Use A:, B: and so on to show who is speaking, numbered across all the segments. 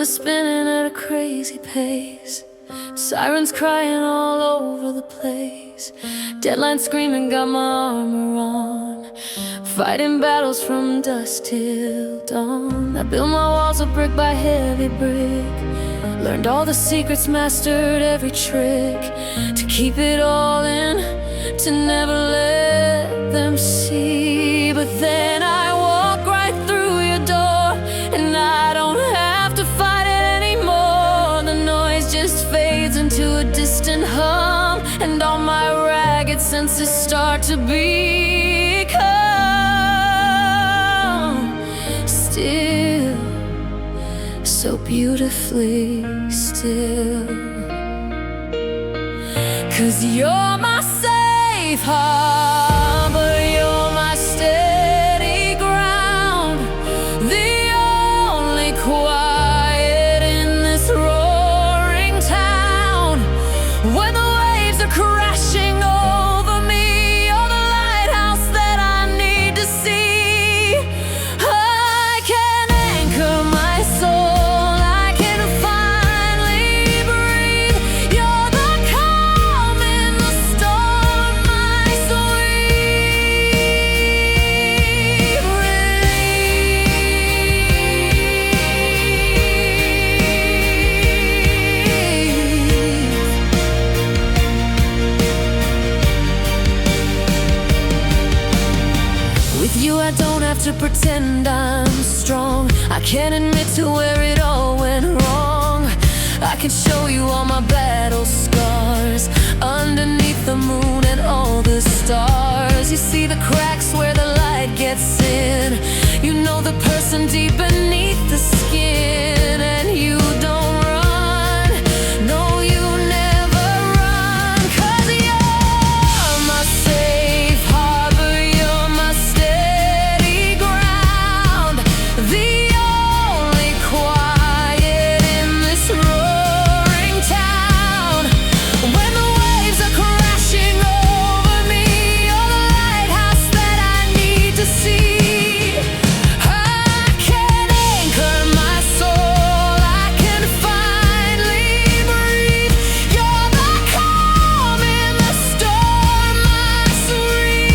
A: are spinning at a crazy pace. Sirens crying all over the place. Deadlines screaming, got my armor on. Fighting battles from dusk till dawn. I built my walls of brick by heavy brick. Learned all the secrets, mastered every trick. To keep it all in, to never let them see. But then I walk right through your door, and I don't have to fight it anymore. The noise just fades into a distant hum, and all my ragged senses start to become still, so beautifully still. 'Cause you're my safe harbor, you're my steady ground, the only quiet in this roaring town. When the waves are crashing over me, you're the lighthouse that I need to see. I can anchor my soul, I can finally breathe. You're the calm in the storm, my sweet relief. With you I don't have to pretend I'm strong. I can admit to where it all went wrong. I can show you all my battle scars underneath the moon and all the stars. You see the cracks where the light gets in. You know the person deep beneath the skin. And you don't run, no you never run. 'Cause you're my safe harbor, you're my steady ground, the only quiet in this roaring town. When the waves are crashing over me, you're the lighthouse that I need to see. I can anchor my soul, I can finally breathe. You're the calm in the storm, my sweet.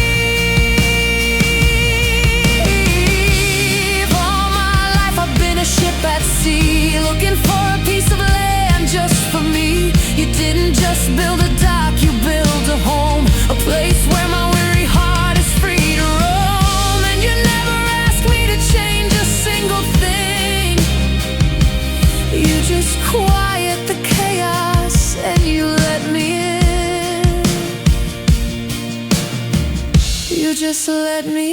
A: All my life I've been a ship at sea, looking for a piece of land just for me. You didn't just build a dock, you built a home, a place where my weary heart is free to roam. And you never asked me to change a single thing. You just quiet the chaos and you let me in. You just let me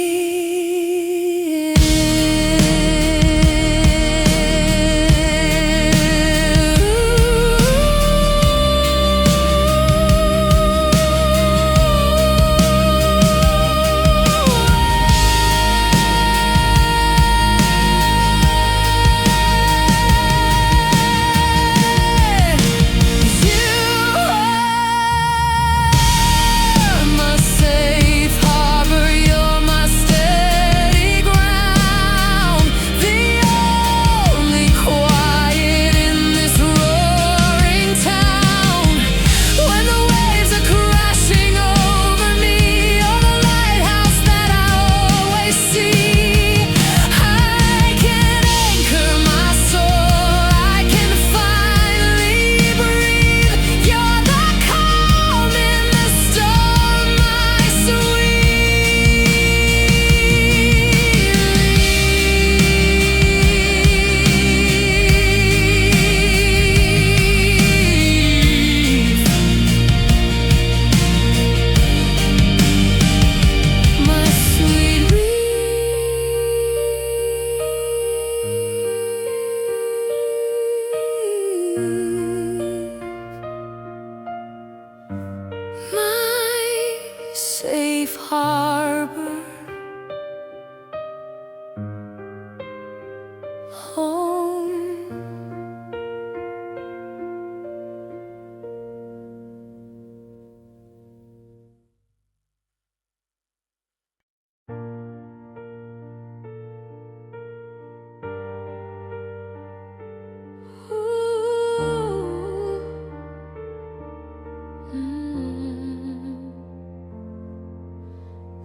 A: safe harbor, home.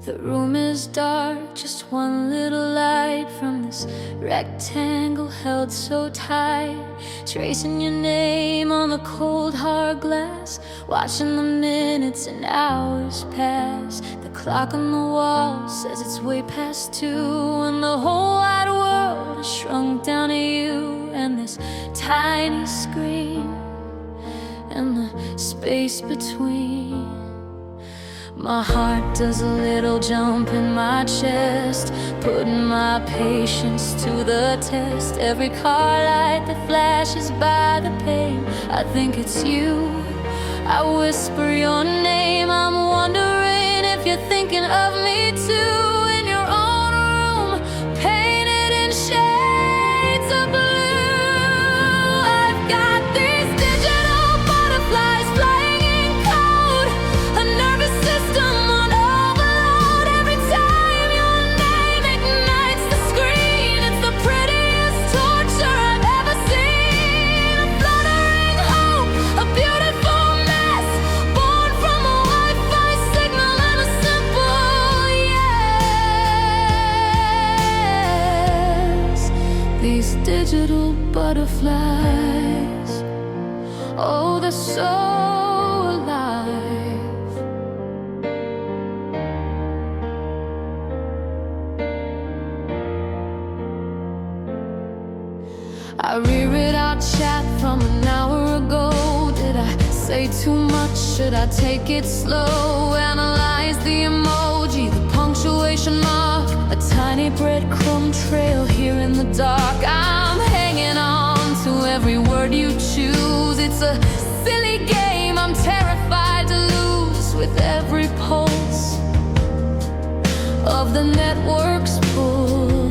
A: The room is dark, just one little light from this rectangle held so tight. Tracing your name on the cold hard glass, watching the minutes and hours pass. The clock on the wall says it's way past 2, and the whole wide world has shrunk down to you and this tiny screen and the space between. My heart does a little jump in my chest, putting my patience to the test. Every car light that flashes by the pane, I think it's you. I whisper your name, I'm wondering if you're thinking of me too. In your own room, painted in shades of blue, I've got these digital butterflies flying in code, a nervous system on overload. Every time your name ignites the screen, it's the prettiest torture I've ever seen. A fluttering hope, a beautiful mess, born from a Wi-Fi signal and a simple yes. These digital butterflies, oh, they're so alive. I reread our chat from an hour ago. Did I say too much? Should I take it slow? Analyze the emoji, the punctuation mark, a tiny breadcrumb trail here in the dark. I'm hanging on to every word you choose. It's a silly game I'm terrified to lose. With every pulse of the network's pull,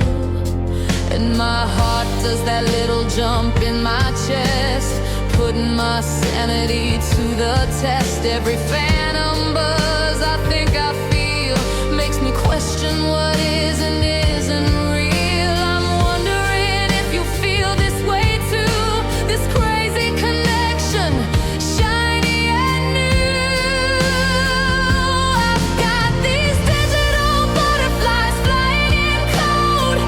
A: and my heart does that little jump in my chest, putting my sanity to the test. Every phantom buzz I think I feel makes me question what is and isn't real. I'm wondering if you feel this way too, this crazy connection, shiny and new. I've got these digital butterflies flying in code,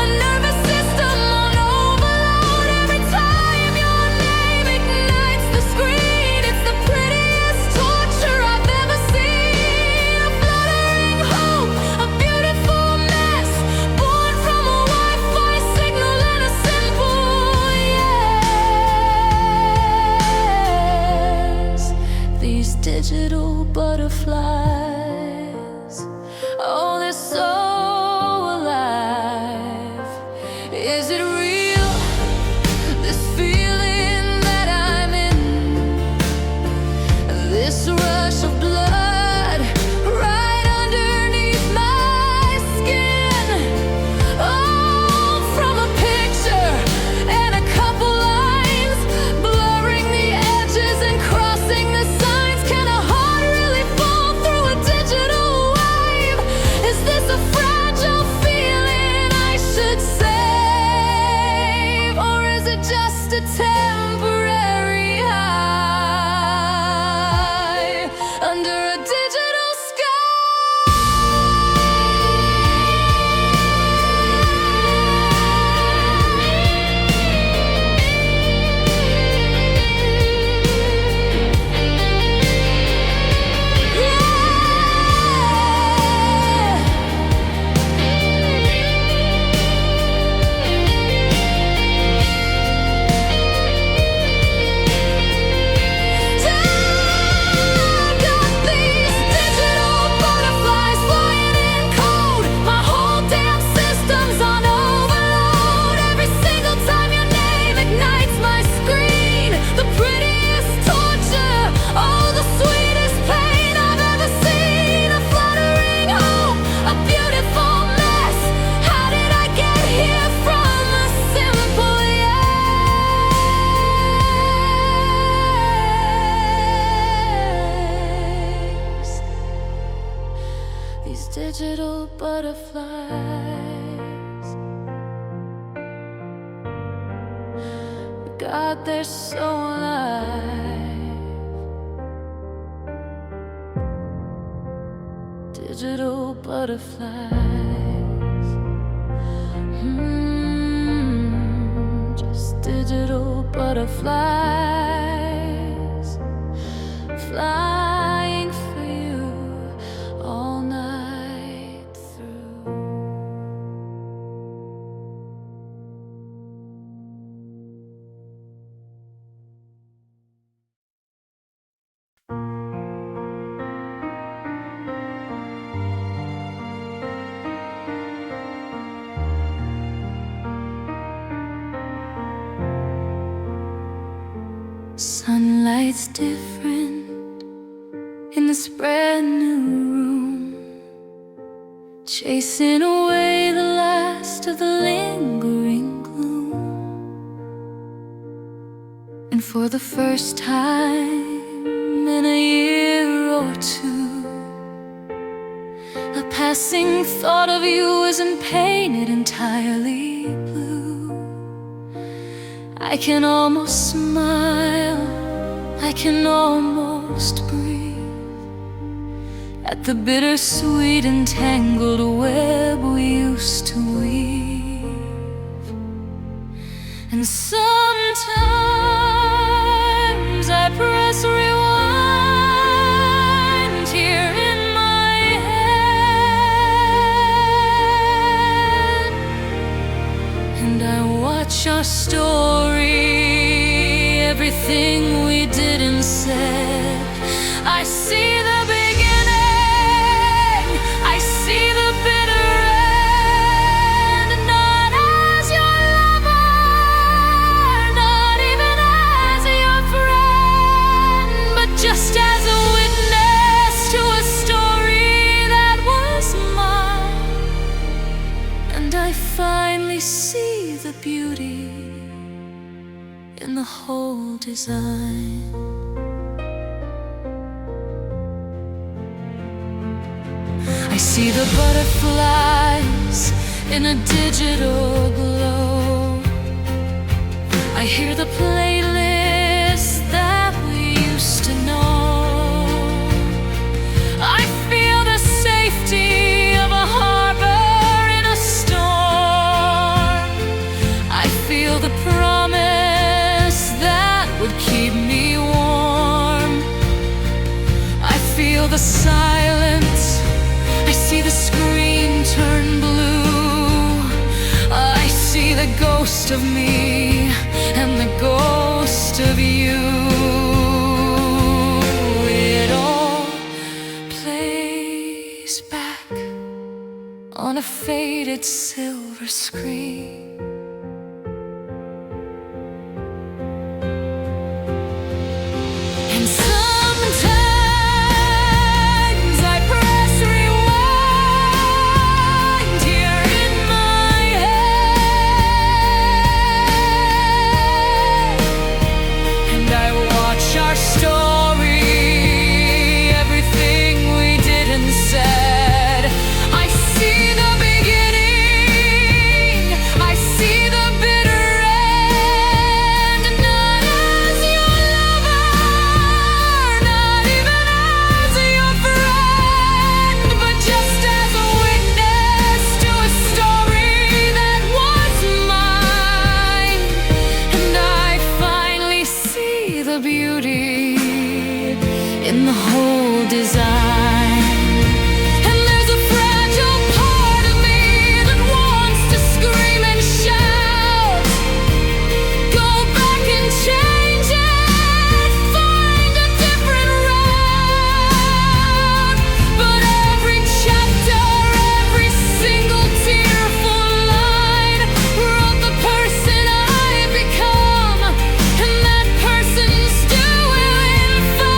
A: a nervous system on overload. Every time your name ignites the screen, it's the prettiest torture I've ever seen. A fluttering hope, a beautiful mess, born from a Wi-Fi signal and a simple yes. These digital butterflies, oh, they're so alive. Is it real, this feeling that I'm in, this rush of blood right underneath my skin? Oh, from a picture and a couple lines, blurring the edges and crossing the signs. Can a heart really fall through a digital wave? Is this a fragile feeling I should save, or is it just a temporary high under a digital digital butterflies. God, they're so alive. Digital digital butterflies. Just digital butterflies flying for you all night through. Sunlight's different in this brand new room, chasing away the last of the lingering gloom. And for the first time in a year or two, a passing thought of you isn't painted entirely blue. I can almost smile, I can almost breathe at the bittersweet and tangled web we used to weave. And sometimes I press rewind here in my head, and I watch our story, everything we did and said. I see the beginning, I see the bitter end. Not as your lover, not even as your friend, but just as a witness to a story that was mine. And I finally see the beauty in the whole design. I see the butterflies in a digital glow. I hear the playlist that we used to know. I feel the safety of a harbor in a storm. I feel the promise that would keep me warm. I feel the silence, I see the screen turn blue. I see the ghost of me and the ghost of you. It all plays back on a faded silver screen. And sometimes I press rewind here in my head, and I watch our story, everything we did and said. I see the beginning, I see the bitter end. Not as your lover, not even as your friend, but just as a witness to a story that was mine. And I finally see the beauty in the whole design. And there's a fragile part of me that wants to scream and shout, go back and change it, find a different route. But every chapter, every single tearful line wrote the person I've become, and that person's doing fine.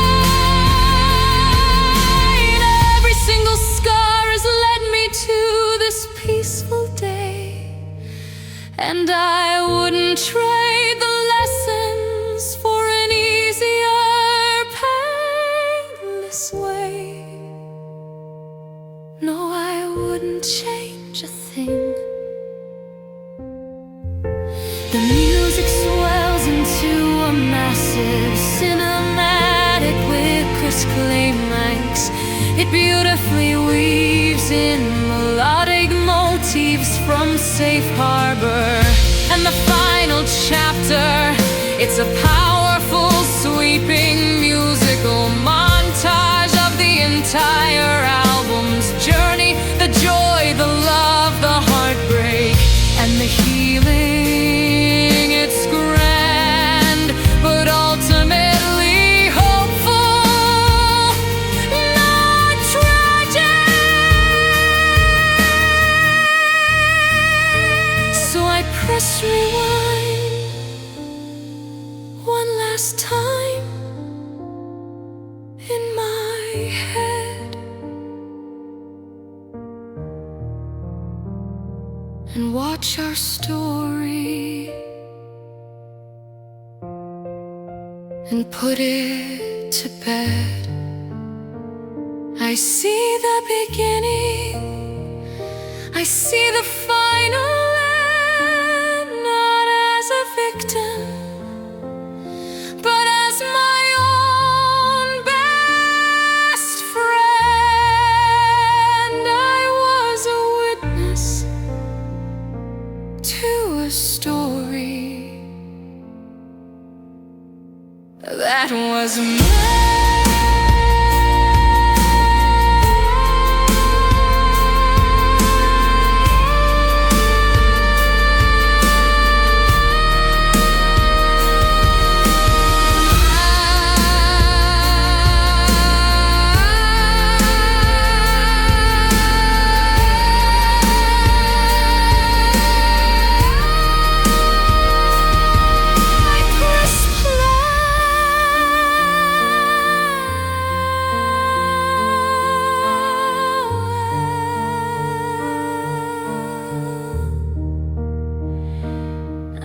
A: Every single scar has led me to this peaceful day, and I wouldn't trade the lessons for an easier, painless way. No, I wouldn't change a thing. The music swells into a massive cinematic with crisp climax. It beautifully weaves breaks in melodic motifs from Safe Harbor. And the final chapter, it's a powerful, sweeping musical montage of the entire album's journey. The joy, the love, the heartbreak, and the healing. It's grand, but ultimately hopeful, not tragic. So I press rewind one last time in my head, and watch our story and put it to bed. I see the beginning, I see the final end, not as a victim, but as my own best friend. I was a witness to a story that was mine.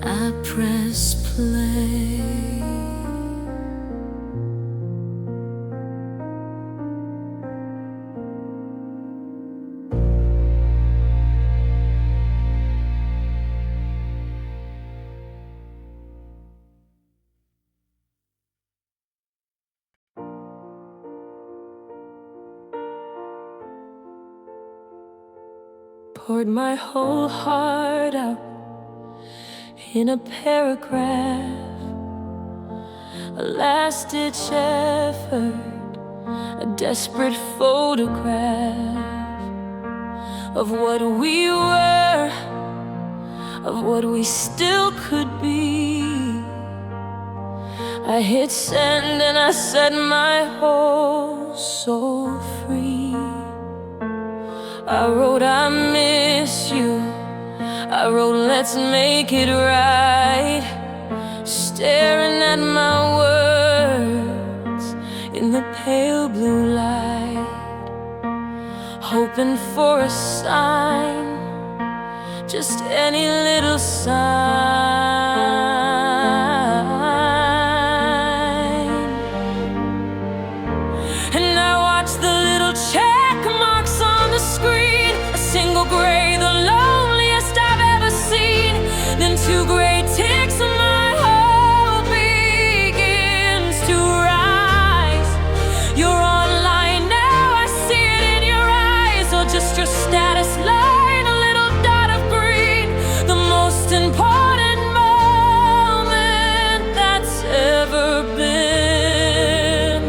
A: I press play. Poured my whole heart out in a paragraph, a last-ditch effort, a desperate photograph of what we were, of what we still could be. I hit send and I set my whole soul free. I wrote, I miss you. I wrote, let's make it right. Staring at my words in the pale blue light, hoping for a sign, just any little sign. And I watch the little check marks on the screen, a single gray, the loneliest I've ever seen. Then two gray ticks and my hope begins to rise. You're online now, I see it in your eyes, or just your status line, a little dot of green. The most important moment that's ever been.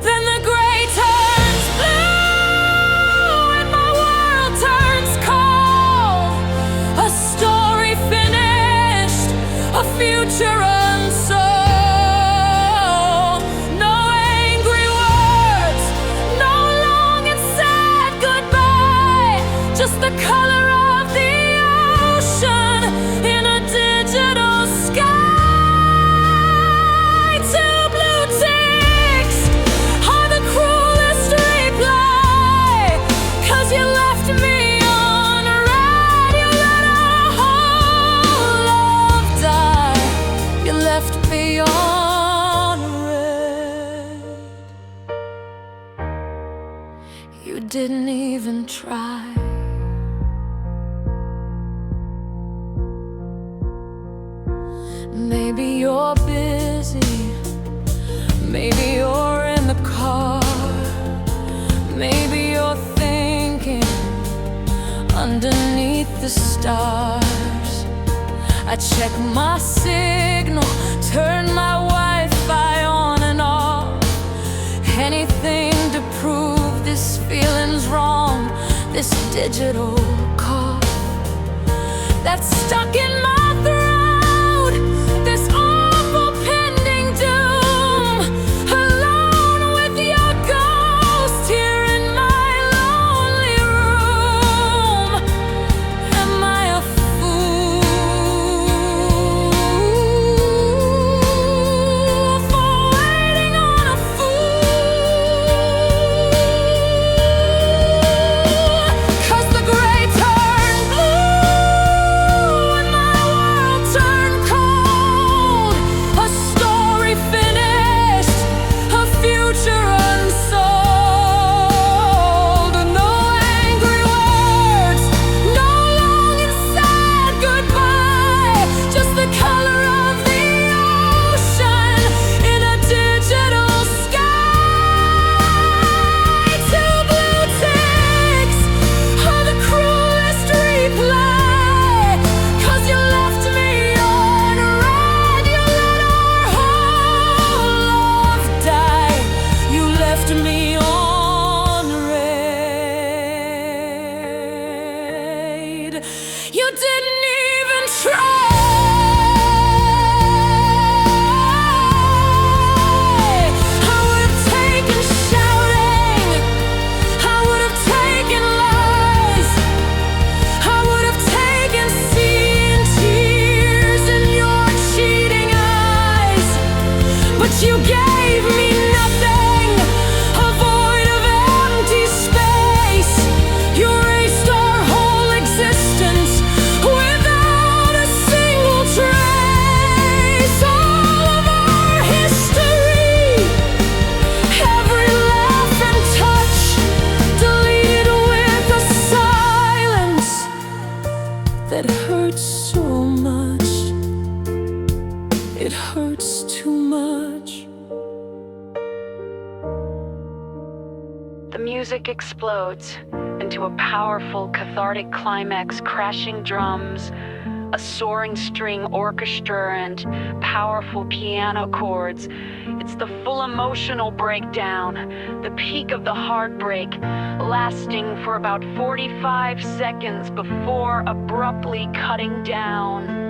A: Then the gray turns blue and my world turns cold. A story finished, a future unsold. No angry words, no long and sad goodbye, just the color of the ocean in a digital sky. Two blue ticks are the cruelest reply, 'cause you left me on red. You let our whole love die. You left me on red. You didn't even try. Maybe you're busy, maybe you're in the car, maybe you're thinking underneath the stars. I check my signal, turn my Wi-Fi on and off. Anything to prove this feeling's wrong, this digital cough that's stuck in my throat, this awful pending doom. Alone with your ghost here in my lonely room. Am I a fool for waiting on a fool? 'Cause the gray turned blue and my world turned cold. A story finished, a future unsold. No angry words, no long and sad goodbye. Just the color of the ocean in a digital sky. Two blue ticks are the cruelest reply. 'Cause you left me on red, you let our whole love die. You left me on red. You didn't even try. I would have taken shouting, I would have taken lies, I would have taken seeing tears in your cheating eyes. But you gave me nothing, a void of empty space. You erased our whole existence without a single trace. All of our history, every laugh and touch, deleted with a silence that hurts so much. It hurts too much.
B: The music explodes into a powerful, cathartic climax, crashing drums, a soaring string orchestra, and powerful piano chords. It's the full emotional breakdown, the peak of the heartbreak, lasting for about 45 seconds before abruptly cutting down.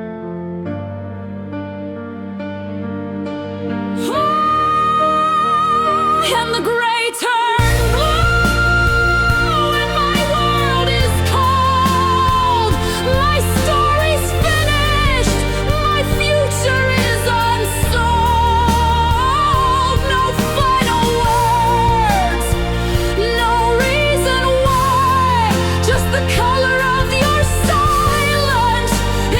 A: And the gray turned blue and my world is cold. My story's finished, my future is unsold. No final words, no reason why, just the color of your silence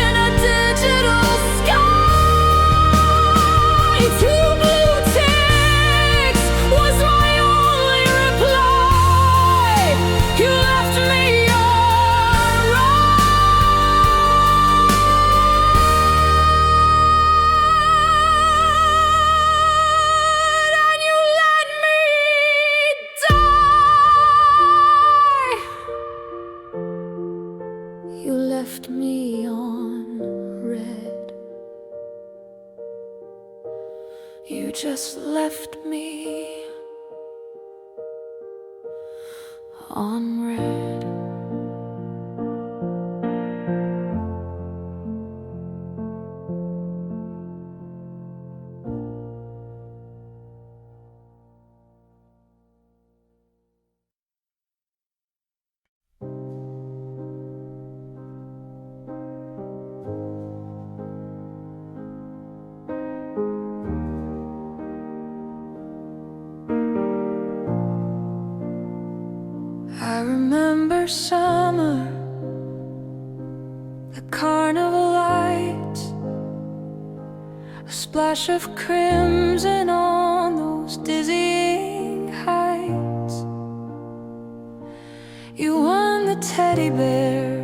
A: in a digital sky. Two blue ticks was my only reply. You left me on red, and you let me die. You left me on red. You just left me on red. I remember summer, the carnival lights, a splash of crimson on those dizzying heights. You won the teddy bear,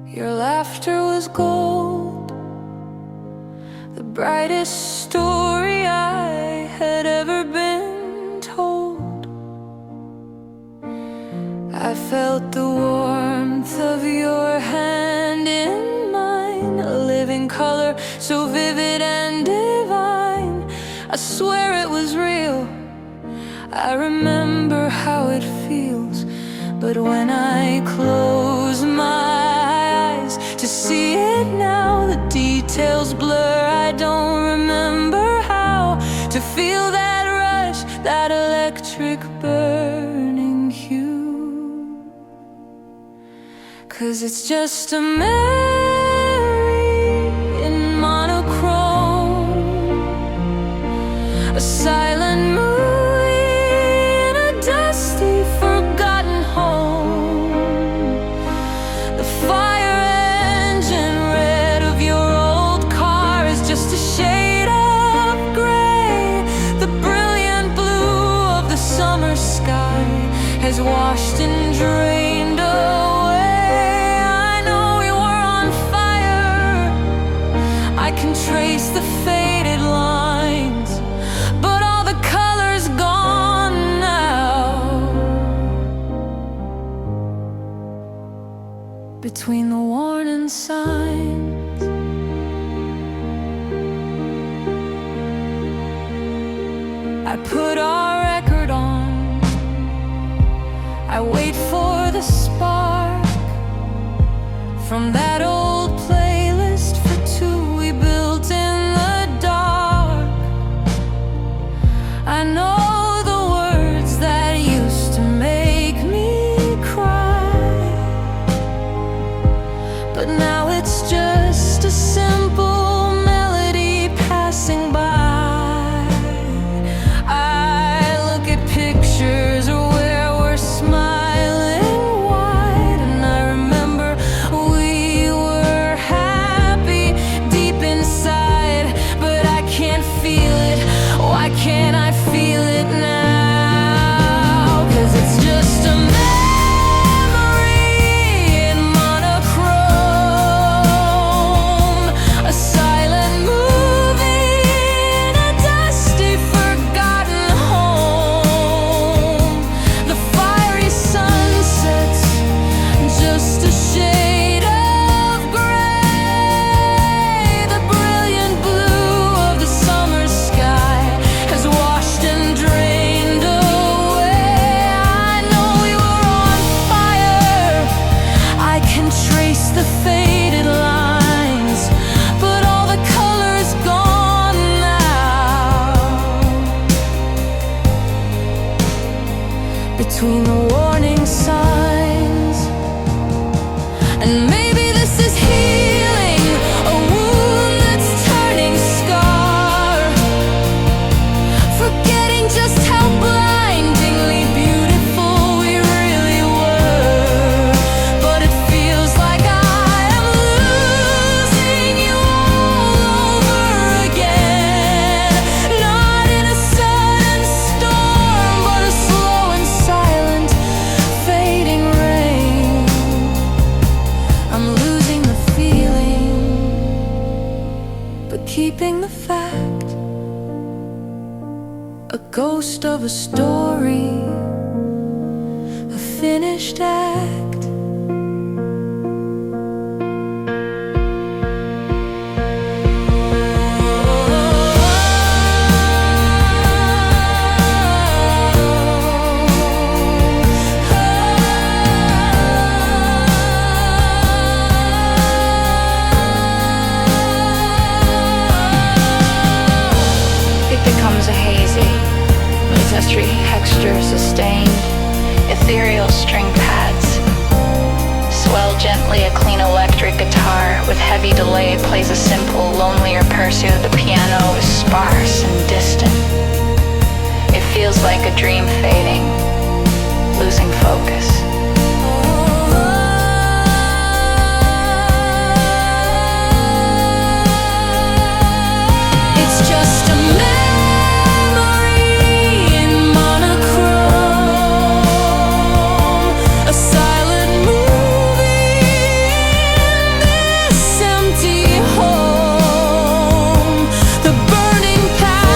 A: your laughter was gold, the brightest story I had ever been told. I felt the warmth so vivid and divine. I swear it was real. I remember how it feels, but when I close my eyes to see it now, the details blur. I don't remember how to feel that rush, that electric burning hue. 'Cause it's just a memory in monochrome, a silent movie in a dusty, forgotten home. The fire engine red of your old car is just a shade of gray. The brilliant blue of the summer sky has washed and drained away. I know we were on fire, I can trace the faded lines, but all the colors gone now. Between the warning signs, I put our record on. I wait for the spark from that old playlist for two we built in the dark. I know the words that used to make me cry, but now it's just a simple melody passing by. I look at pictures where we're smiling wide, and I remember we were happy deep inside, but I can't feel it. Why can't I feel it now? 'Cause it's just a memory in monochrome, a silent movie in a dusty, forgotten home. The fiery sunsets, just a shade of gray. The brilliant blue of the summer sky has washed and drained away. I know we were on fire, I can trace the faded lines, but all the colors gone now. Between the warning signs, and maybe this is healing a wound that's turning scar, forgetting just how blindingly beautiful we really were. But it feels like I am losing you all over again, not in a sudden storm, but a slow and silent fading rain. I'm losing the feeling, but keeping the fact, a ghost of a story, a finished act.
B: It becomes a hazy, ancestry texture sustained, ethereal string pads. Swell gently a clean electric guitar with heavy delay plays a simple, lonelier pursuit. The piano is sparse and distant. It feels like a dream fading, losing focus.
A: It's just a memory in monochrome, a silent movie in this empty home. The burning path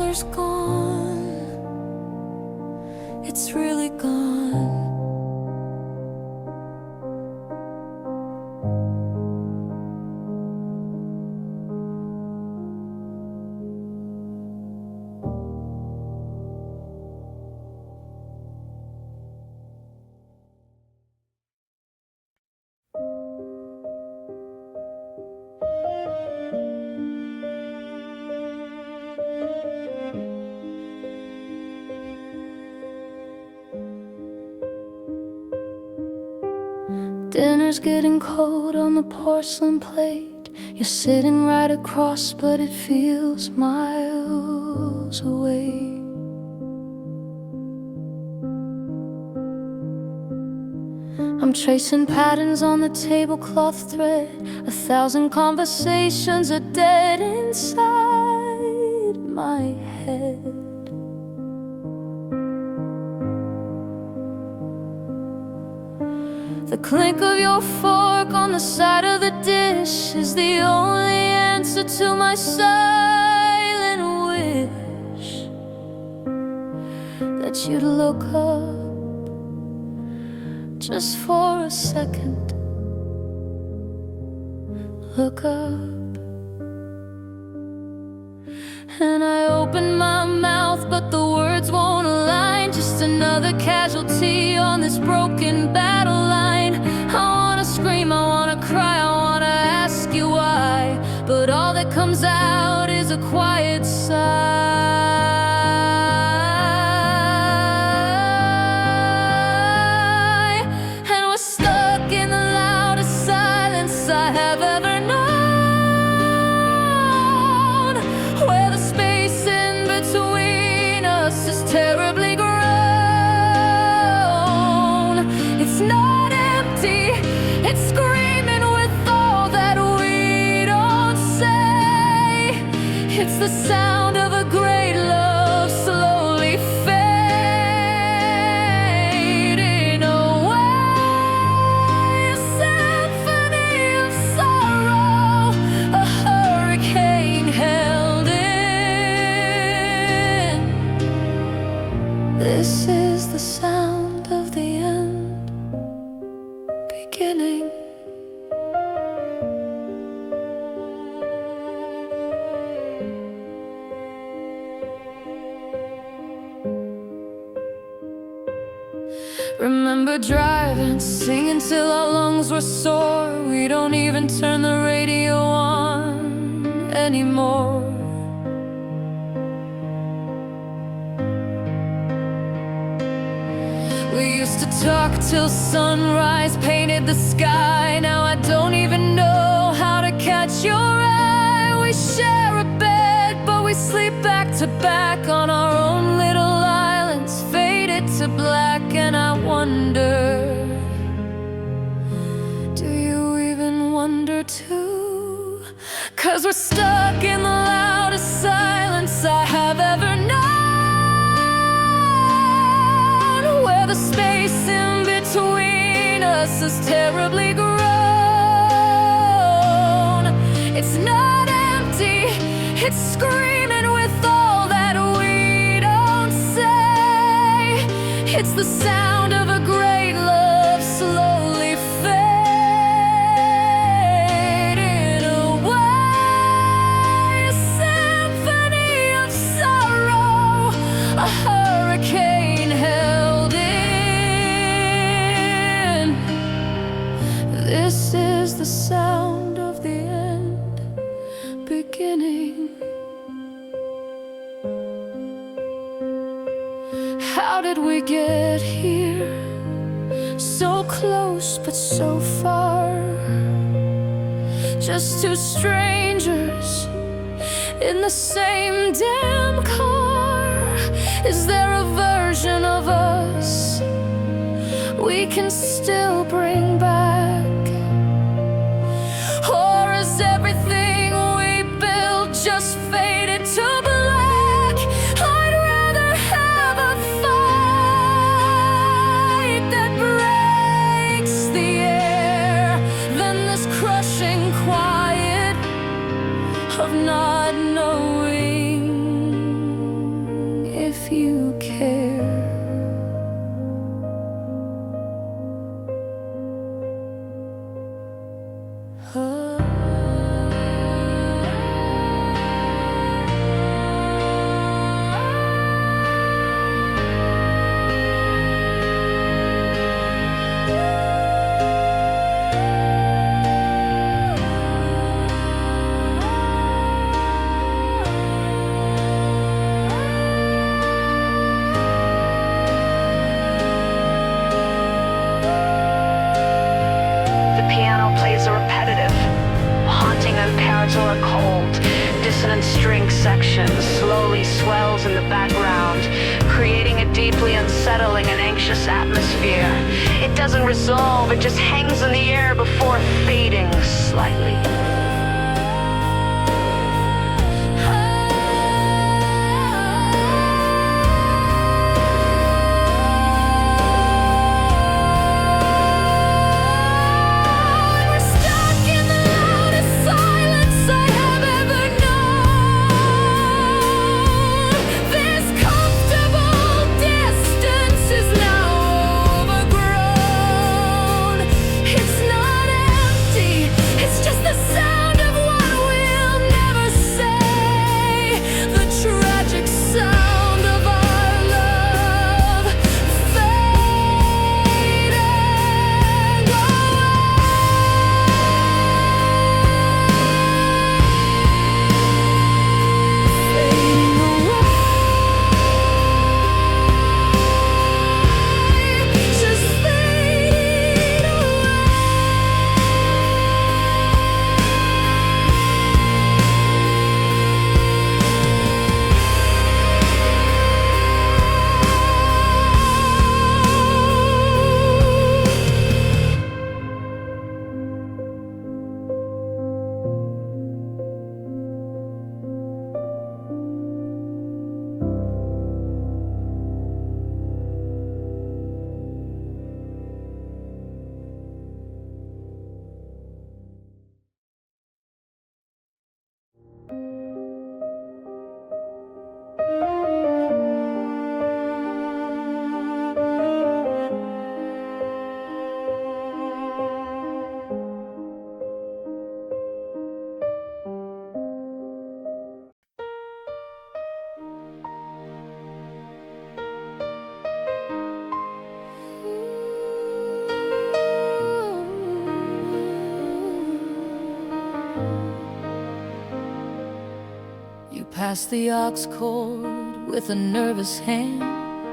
A: color's gone. It's really gone. Dinner's getting cold on the porcelain plate. You're sitting right across, but it feels miles away. I'm tracing patterns on the tablecloth thread. 1,000 conversations are dead inside my head. The clink of your fork on the side of the dish is the only answer to my silent wish that you'd look up just for a second. Look up. And I open my mouth, but the words won't align. Just another casualty on this broken battle line. I wanna scream, I wanna cry, I wanna ask you why, but all that comes out is a quiet sigh. And we're stuck in the loudest silence I have ever known, where the space in between us is terribly grown. It's not empty, it's screaming with all that we don't say. It's the sound of a great love slowly fading away. A symphony of sorrow, a hurricane held in. This is the sound of the end beginning. Remember driving, singing till our lungs were sore. We don't even turn the radio on anymore. We used to talk till sunrise painted the sky. Now I don't even know how to catch your eye. We share a bed, but we sleep back to back on our own little islands, faded to black. And I wonder, do you even wonder too? 'Cause we're stuck in the loudest silence I have ever known, where the space in between us is terribly grown. It's not empty, it's screaming with all that we don't say. It's the sound of a great love slowly fading away. A symphony of sorrow, a hurricane held in. This is the sound of the end beginning. How did we get here? So close but so far. Just two strangers in the same damn car. Is there a version of us we can still bring back? Or is everything we built just faded to black? I'd rather have a fight that breaks the air than this crushing quiet of not knowing. if you care.
B: A repetitive, haunting unparalleled or cold, dissonant string section slowly swells in the background, creating a deeply unsettling and anxious atmosphere. It doesn't resolve, it just hangs in the air before fading slightly.
A: Passed the aux chord with a nervous hand,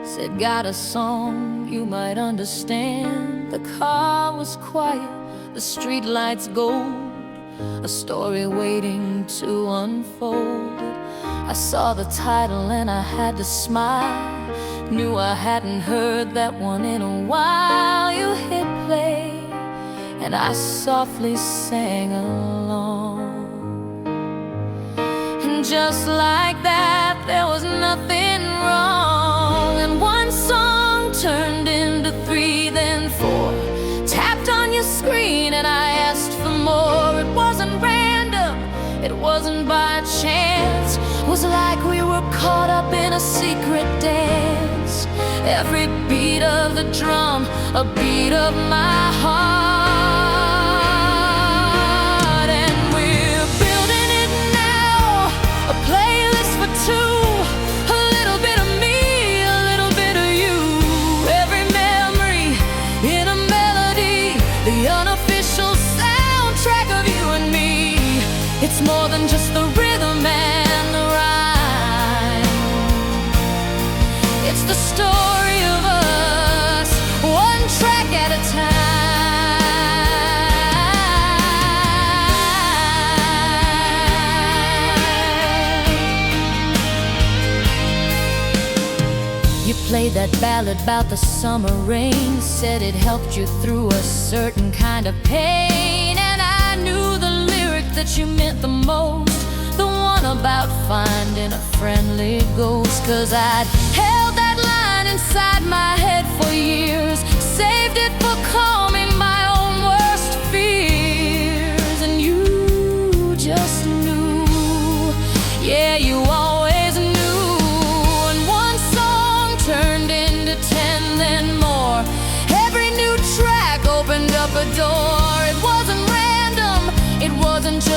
A: said, got a song you might understand. The car was quiet, the street lights gold, a story waiting to unfold. I saw the title and I had to smile, knew I hadn't heard that one in a while. You hit play and I softly sang along. Just like that, there was nothing wrong. And one song turned into 3, then 4. Tapped on your screen and I asked for more. It wasn't random, it wasn't by chance. It was like we were caught up in a secret dance. Every beat of the drum, a beat of my heart. Playlist for 2, a little bit of me, a little bit of you. Every memory in a melody, the unofficial soundtrack of you and me. It's more than just the rhythm and the rhyme. It's the story of us, one track at a time. Played that ballad about the summer rain, said it helped you through a certain kind of pain. And I knew the lyric that you meant the most, the one about finding a friendly ghost. 'Cause I'd held that line inside my head for years, saved it for calming my own worst fears. And you just knew, yeah, you always knew. And one song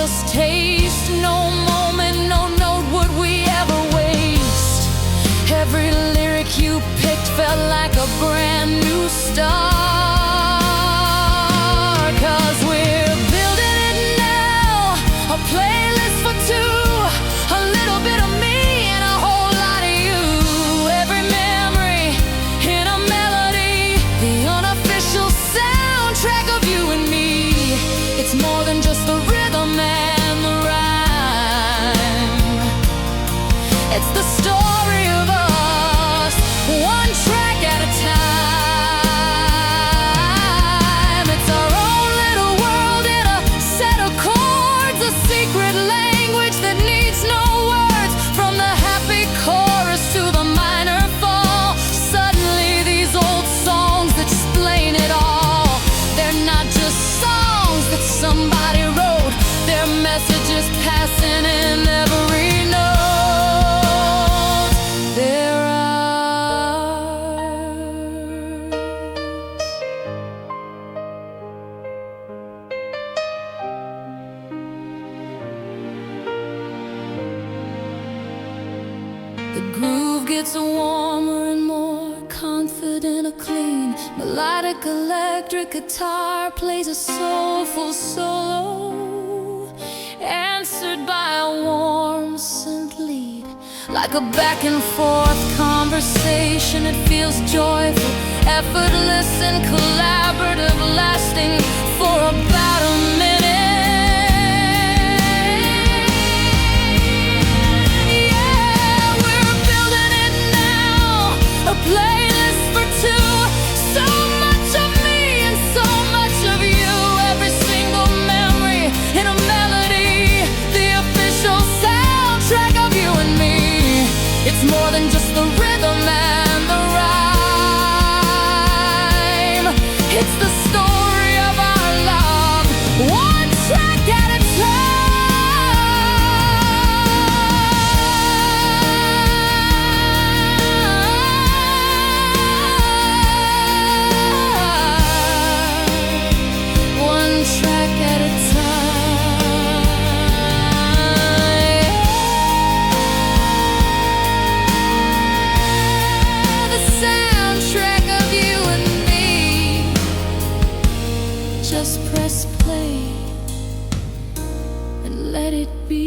A: just taste. No moment, no note would we ever waste. Every lyric you picked felt like a brand new start. 'Cause we're building it now, a playlist for two, a little bit of me and a whole lot of you. Every memory in a melody, the unofficial soundtrack of you and me. It's more than just the rhythm and the rhyme. It's the story of us, one track at a time. It's our own little world in a set of chords, a secret language that needs no words. From the happy chorus to the minor fall, suddenly these old songs explain it all. They're not just songs that somebody wrote, they're messages passing in every note. They're ours. The groove gets warmer and more confident, a clean melodic electric guitar plays a soulful solo, answered by a warm synth lead. Like a back and forth conversation, it feels joyful, effortless and collaborative, lasting for about a minute. Yeah, we're building it now, a playlist for two. So much of me and so much of you, every single memory in a melody, the official soundtrack of you and me. It's more than just the rhythm and the rhyme. It's the story of our love, one track at a time. One track at a time. The soundtrack of you and me. Just press play and let it be.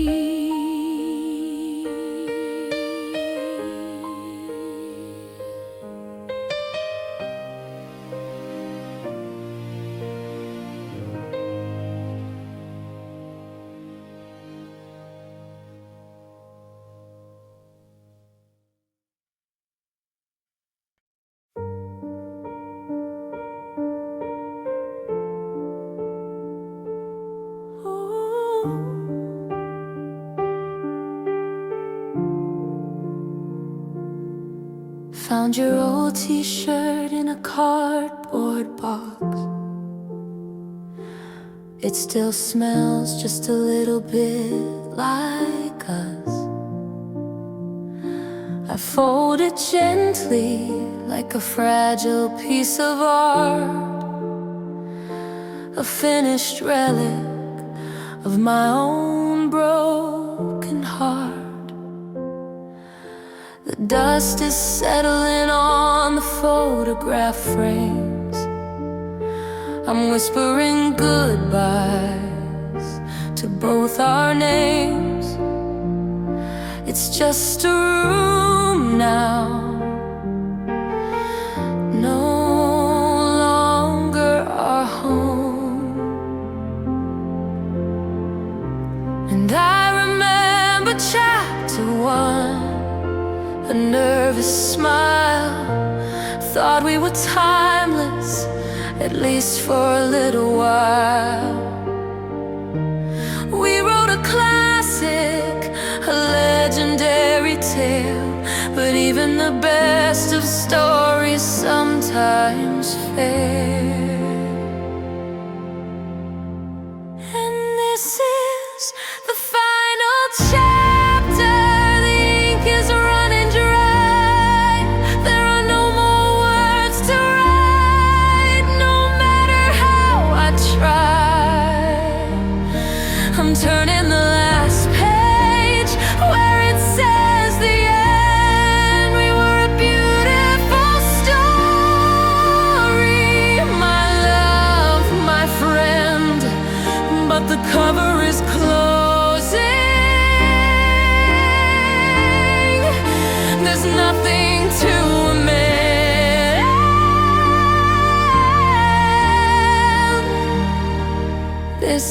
A: Found your old t-shirt in a cardboard box. It still smells just a little bit like us. I fold it gently like a fragile piece of art, a finished relic of my own broken heart. The dust is settling on the photograph frames. I'm whispering goodbyes to both our names. It's just a room now, no longer our home. And I remember chapter 1, a nervous smile. Thought we were timeless, at least for a little while. We wrote a classic, a legendary tale. But even the best of stories sometimes fail. And this is the final chapter. The ink is running dry. There are no more words to write. No matter how I try, I'm turning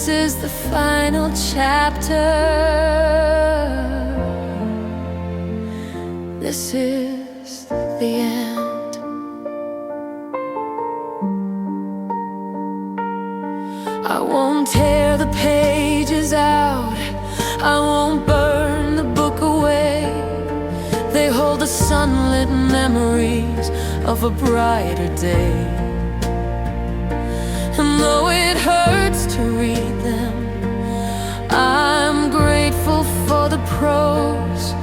A: this is the final chapter. This is the end. I won't tear the pages out, I won't burn the book away. They hold the sunlit memories of a brighter day. And though it hurts to read them, I'm grateful for the prose,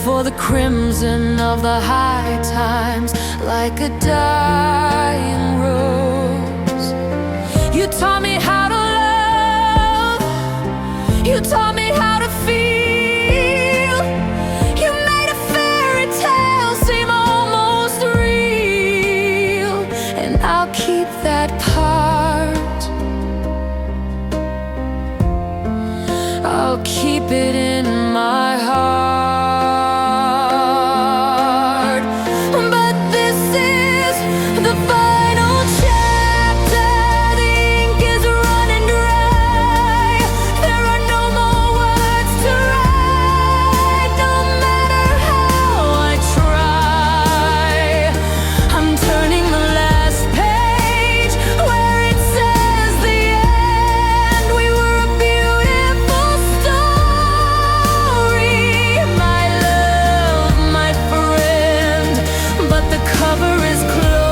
A: for the crimson of the high times, like a dying rose. You taught me how to love, you taught me how to feel. You made a fairy tale seem almost real, and I'll keep that part. I'll keep it in my heart. But this is the final chapter. The ink is running dry. There are no more words to write. No matter how I try, I'm turning the last page where it says the end. We were a beautiful story, my love, my friend. But the cover is closing.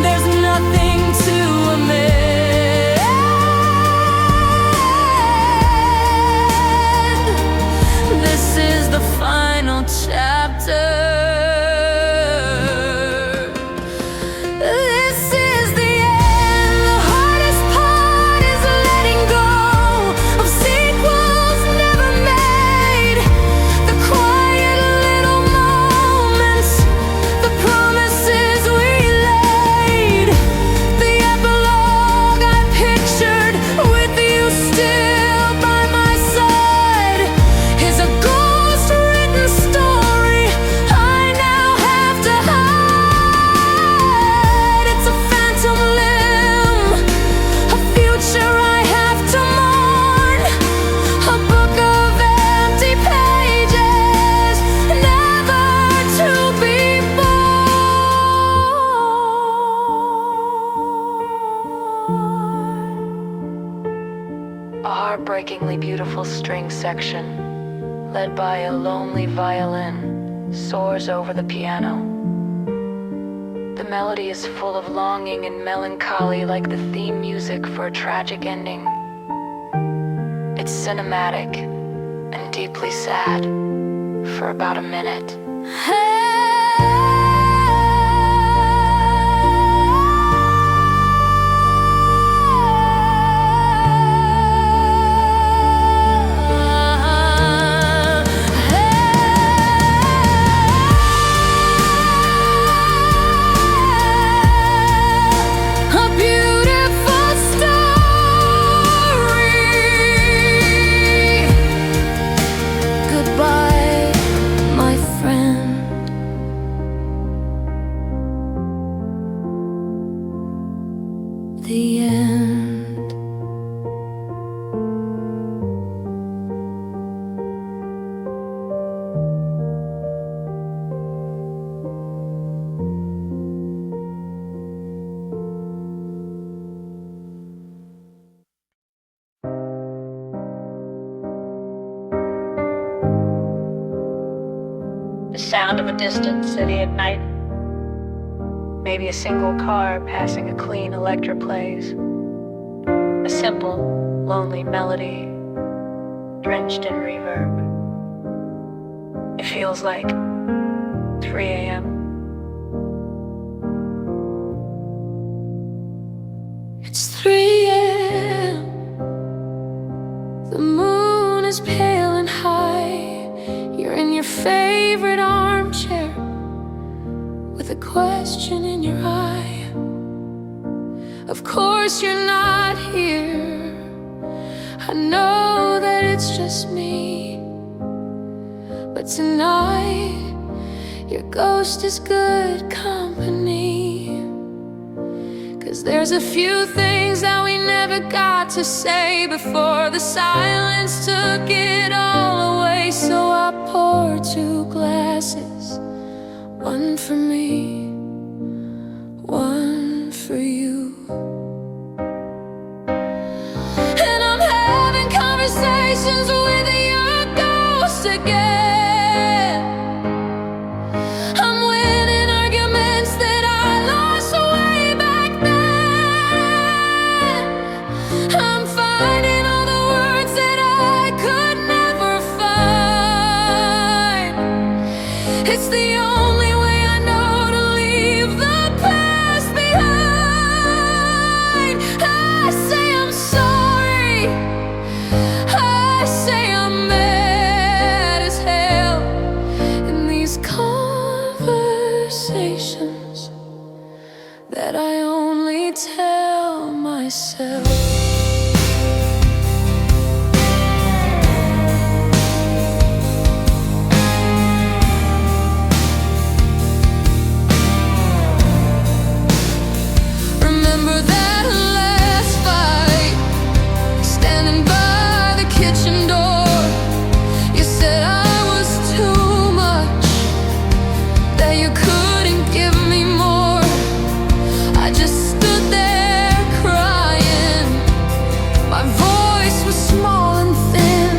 A: There's nothing to amend. This is the final chapter. This is the end. The hardest part is letting go of sequels never made. The quiet little moments, the promises we laid. The epilogue I pictured with you still by my side is a ghost-written story I now have to hide. It's a phantom limb, a future I have to mourn, a book of empty pages, never to be born. A heartbreakingly beautiful string section, led by a lonely violin, soars over the piano. The melody is full of longing and melancholy, like the theme music for a tragic ending. It's cinematic and deeply sad for about a minute. A beautiful story. Goodbye, my friend. The end.
B: The sound of a distant city at night. Maybe a single car passing a clean electric plays. A simple, lonely melody, drenched in reverb. It feels like 3 a.m.
A: It's 3 a.m. The moon is pale and high. You're in your favorite armchair with a question in your eye. Of course you're not here. I know that it's just me, but tonight your ghost is good company. there's a few things that we never got to say before the silence took it all away. So I poured 2 glasses, one for me, one for you. And I'm having conversations with your ghost again. I'm winning arguments that I lost way back then. I'm finding all the words that I could never find. It's the only way I know to leave the past behind. I say I'm sorry, I say I'm mad as hell in these conversations that I only tell myself. Remember that last fight, standing by the kitchen door. You said I was too much, that you couldn't give me more. I just stood there crying. My voice was small and thin,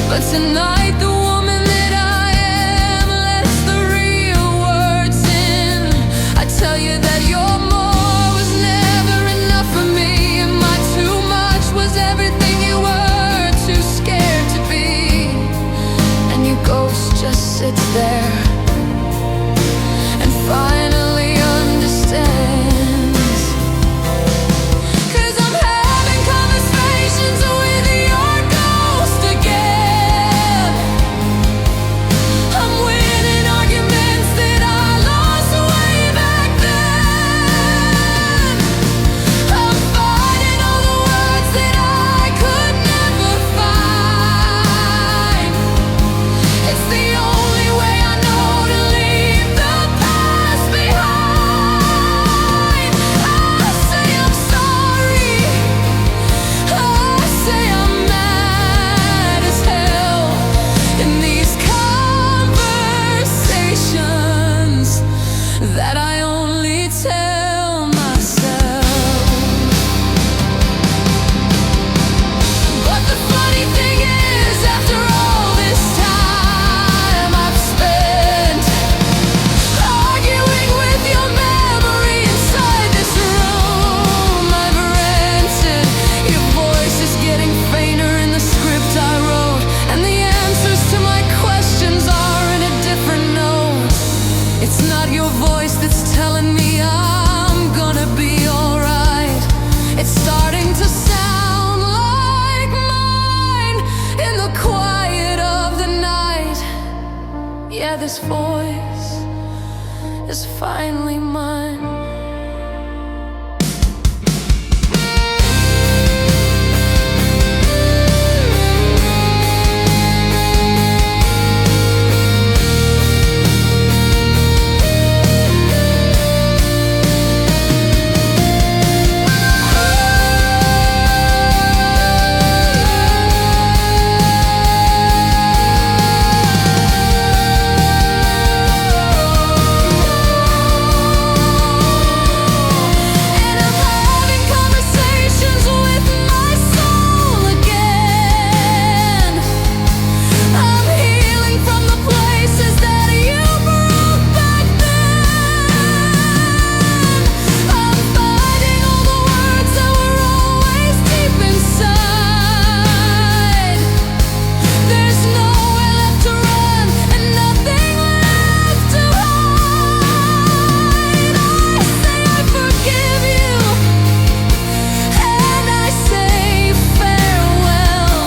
A: but tonight the woman that I am lets the real words in. I tell you that your more was never enough for me, and my too much was everything you were too scared to be. And your ghost just sits there and finally understands. 'Cause I'm having conversations with your ghost again. I'm winning arguments that I lost way back then. I'm finding all the words that I could never find. It's the only way I know to leave the past behind. I say I'm sorry, I say I'm mad as hell in these conversations that I only tell myself. But the funny thing is, after all this time I've spent arguing with your memory inside this room I've rented, your voice is getting fainter in the script I wrote, and the answers to my questions are in a different note. It's not your voice that's telling me I'm gonna be alright. It's starting to sound like mine in the quiet of the night. Yeah, this voice is finally mine. And I'm having conversations with my soul again. I'm healing from the places that you broke back then. I'm finding all the words that were always deep inside. There's nowhere left to run and nothing left to hide. I say I forgive you, and I say farewell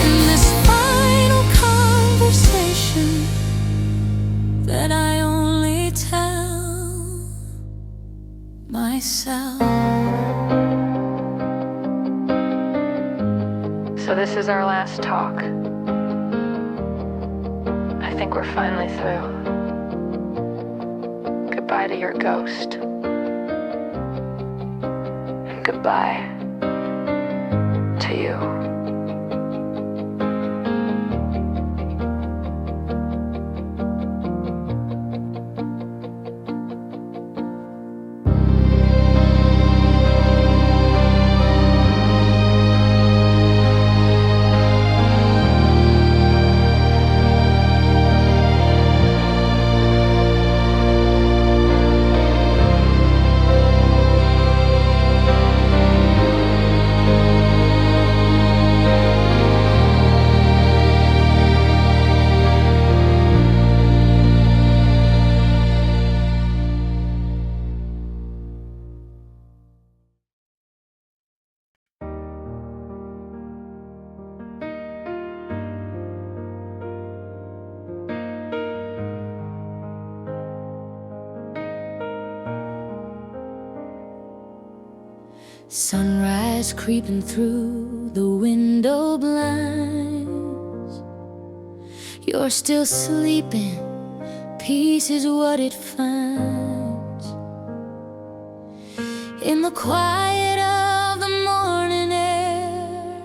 A: in this final conversation that I only tell myself. So this is our last talk. I think we're finally through. Goodbye to your ghost.
B: goodbye to you.
A: Sunrise creeping through the window blinds. You're still sleeping, peace is what it finds. In the quiet of the morning air,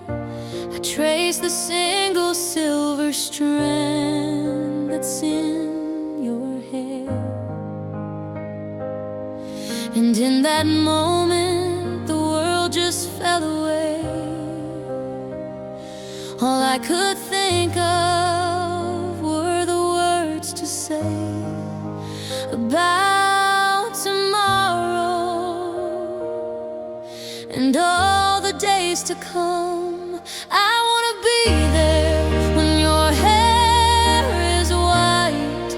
A: I trace the single silver strand that's in your hair. And in that moment just fell away. All I could think of were the words to say about tomorrow and all the days to come. I wanna be there when your hair is white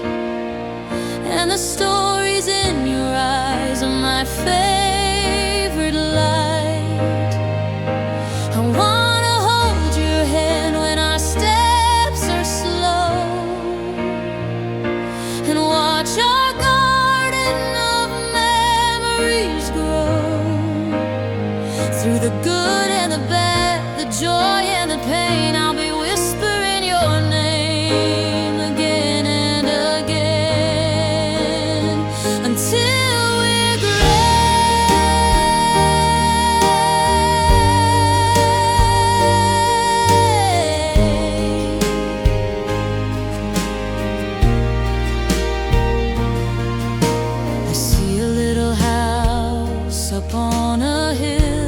A: and the stories in your eyes are my favorite light. Through the good and the bad, the joy and the pain, I'll be whispering your name again and again until we're gray. I see a little house up on a hill,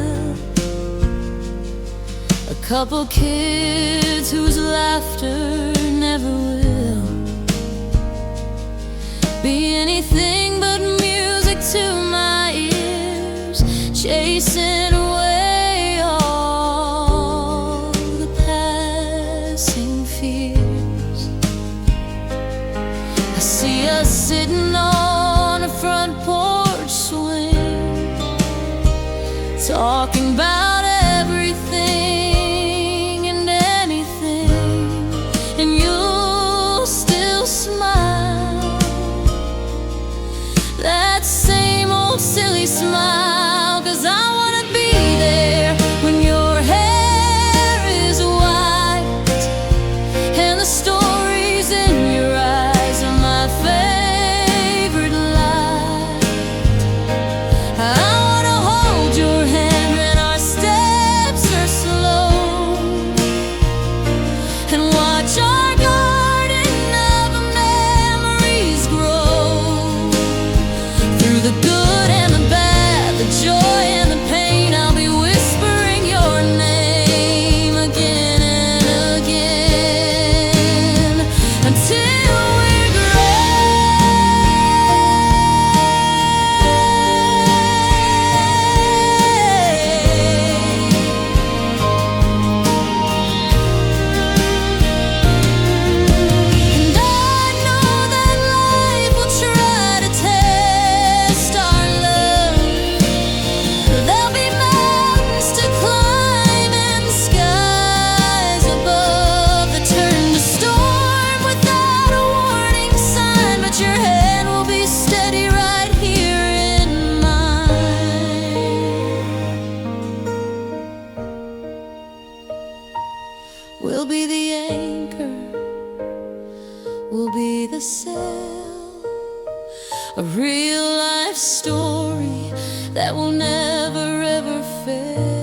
A: a couple kids whose laughter never will be anything but music to my ears, chasing away all the passing fears. I see us sitting on a front porch swing, talking about silly smile, 'cause I wanna be there when your hair is white and the stories in your eyes are my favorite light. I wanna hold your hand when our steps are slow and watch our garden of memories grow. Through the good, joy and the pain, I'll be whispering your name again and again until we're And I know that life will try to test our love. There'll be mountains to climb and skies above that turn to storm without a warning sign, but your hand will be steady right here in mine. We'll be the anchor, we'll be the sail, a real life story that will never ever fit.